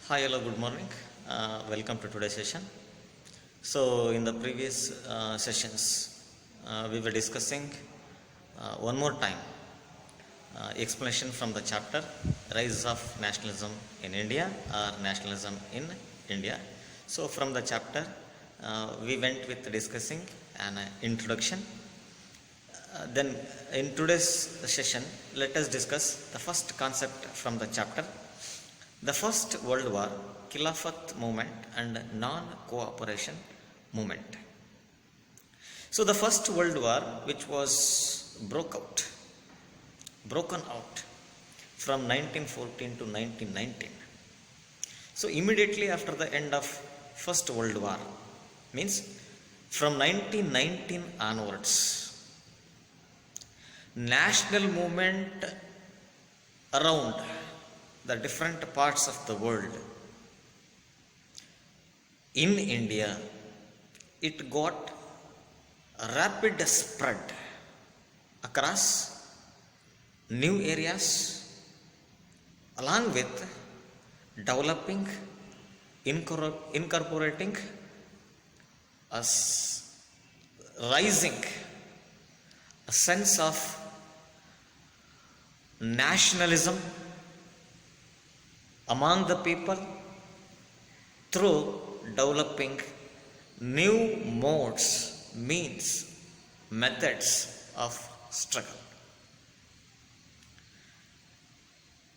Hi, hello, good morning. Welcome to today's session. So, in the previous sessions, we were discussing one more time explanation from the chapter Rise of Nationalism in India or Nationalism in India. So, from the chapter, we went with discussing an introduction. Then, in today's session, let us discuss the first concept from the chapter. The First World War, Khilafat movement and non-cooperation movement. So the First World War, which was broken out from 1914 to 1919. So immediately after the end of First World War, means from 1919 onwards, national movement around the different parts of the world. In India, it got a rapid spread across new areas, along with developing, incorporating, rising a sense of nationalism among the people through developing new modes, means, methods of struggle.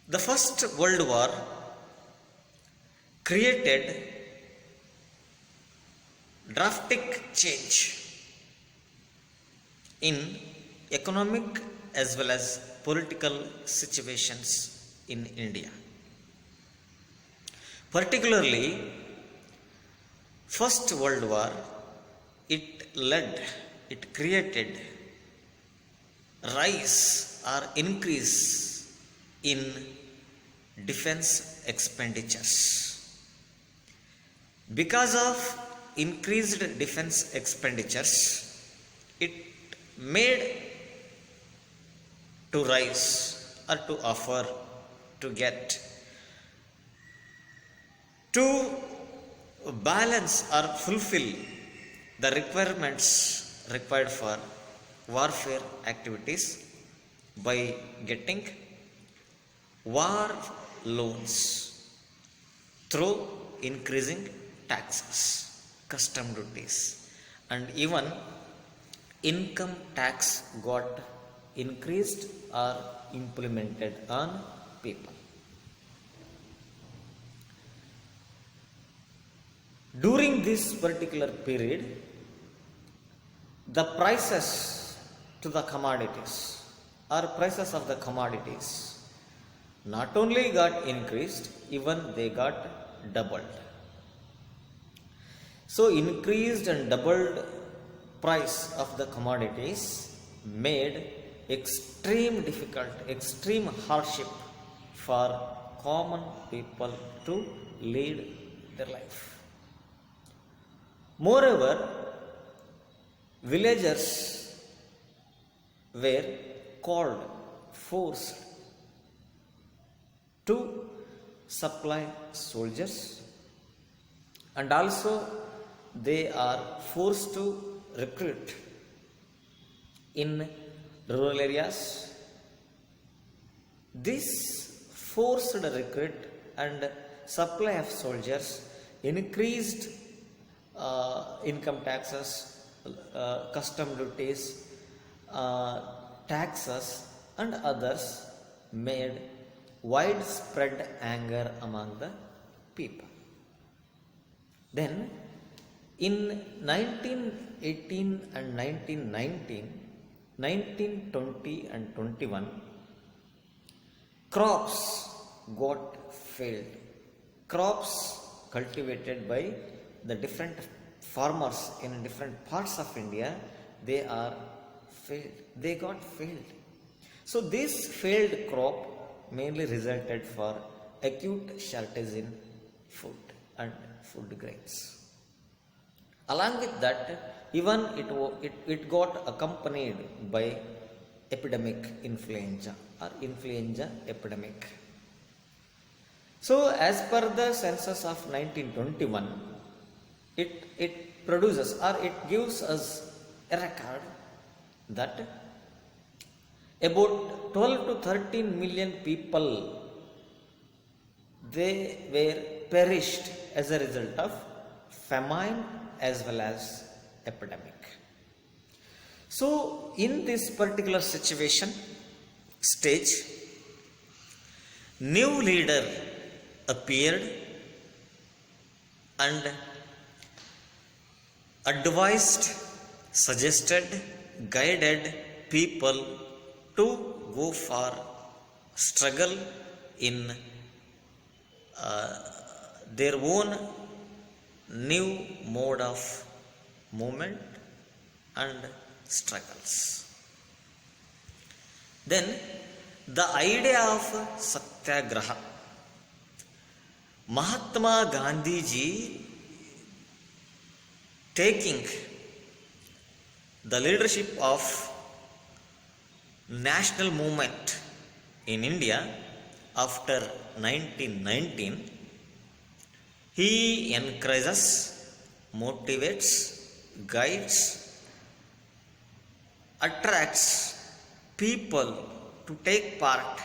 The First World War created drastic change in economic as well as political situations in India. Particularly, First World War, it created rise or increase in defense expenditures. Because of increased defense expenditures, it made to rise or to offer to get to balance or fulfill the requirements required for warfare activities by getting war loans through increasing taxes, custom duties, and even income tax got increased or implemented on people. During this particular period, the prices to the commodities or prices of the commodities not only got increased, even they got doubled. So increased and doubled price of the commodities made extreme hardship for common people to lead their life. Moreover, villagers were forced to supply soldiers, and also they are forced to recruit in rural areas. This forced recruit and supply of soldiers increased income taxes, custom duties, taxes, and others made widespread anger among the people. Then, in 1918 and 1919, 1920 and 21, crops got failed. Crops cultivated by the different farmers in different parts of India, they got failed. So this failed crop mainly resulted for acute shortage in food and food grains. Along with that, even it got accompanied by epidemic influenza or influenza epidemic. So, as per the census of 1921, it produces or it gives us a record that about 12 to 13 million people they were perished as a result of famine as well as epidemic. So, in this particular situation, stage, new leader appeared and advised, suggested, guided people to go for struggle in their own new mode of movement and struggles. Then the idea of Satyagraha. Mahatma Gandhi ji taking the leadership of national movement in India after 1919, he encourages, motivates, guides, attracts people to take part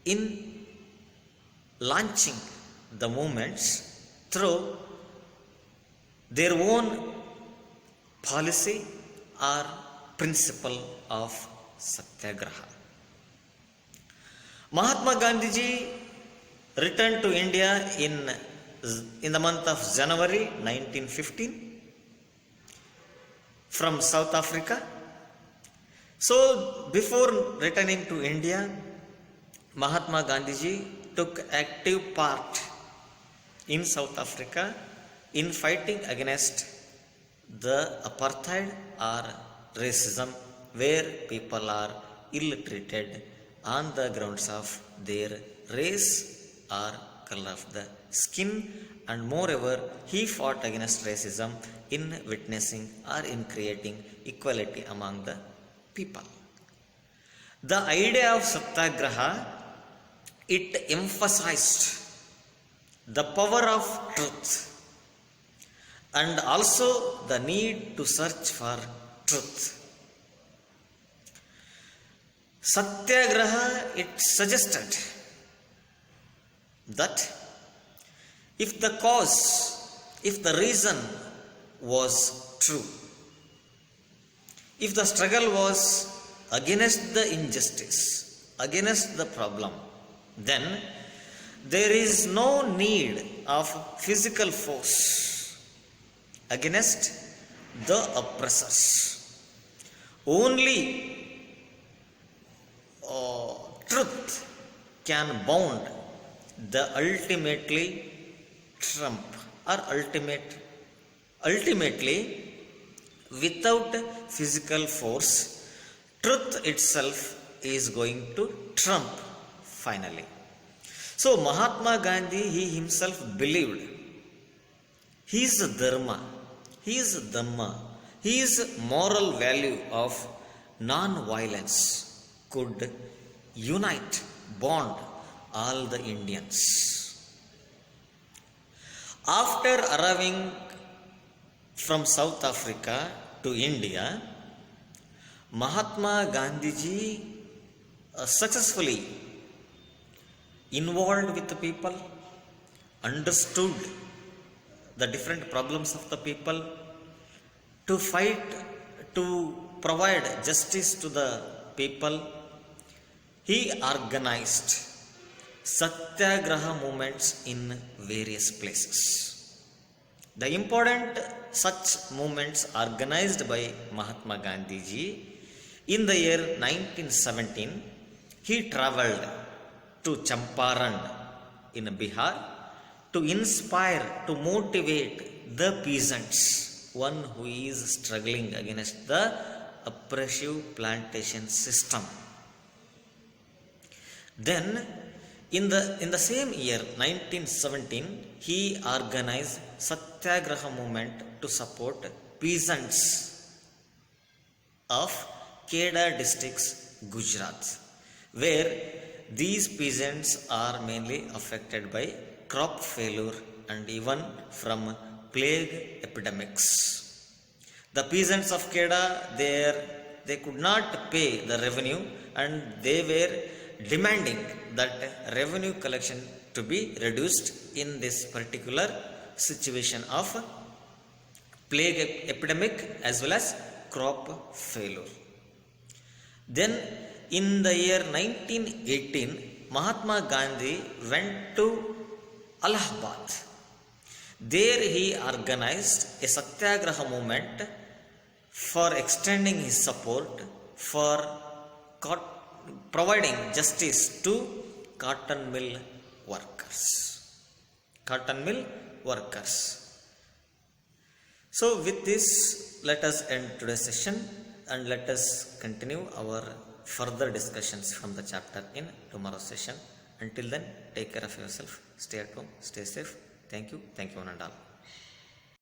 in launching the movements through their own policy or principle of Satyagraha. Mahatma Gandhi ji returned to India in the month of January 1915 from South Africa. So, before returning to India, Mahatma Gandhi ji took active part in South Africa in fighting against the apartheid or racism, where people are ill-treated on the grounds of their race or color of the skin, and moreover he fought against racism in witnessing or in creating equality among the people. The idea of Satyagraha, it emphasized the power of truth and also the need to search for truth. Satyagraha, it suggested that if the cause, if the reason was true, if the struggle was against the injustice, against the problem, then there is no need of physical force against the oppressors. Only truth can bound the ultimately trump or ultimately without physical force, truth itself is going to trump finally. So Mahatma Gandhi, he himself believed his dharma, his dhamma, his moral value of non-violence could unite, bond all the Indians. After arriving from South Africa to India, Mahatma Gandhi ji successfully involved with the people, understood the different problems of the people, to fight, to provide justice to the people. He organized Satyagraha movements in various places. The important such movements organized by Mahatma Gandhi ji, in the year 1917, he travelled to Champaran in Bihar to inspire, to motivate the peasants, one who is struggling against the oppressive plantation system. Then, in the same year, 1917, he organized Satyagraha movement to support peasants of Kheda districts, Gujarat, where these peasants are mainly affected by crop failure and even from plague epidemics. The peasants of Keda, they could not pay the revenue and they were demanding that revenue collection to be reduced in this particular situation of plague epidemic as well as crop failure. Then in the year 1918, Mahatma Gandhi went to Allahabad. There he organized a Satyagraha movement for extending his support for providing justice to cotton mill workers. Cotton mill workers. So with this, let us end today's session and let us continue our further discussions from the chapter in tomorrow's session. Until then, take care of yourself, stay at home, stay safe. Thank you one and all.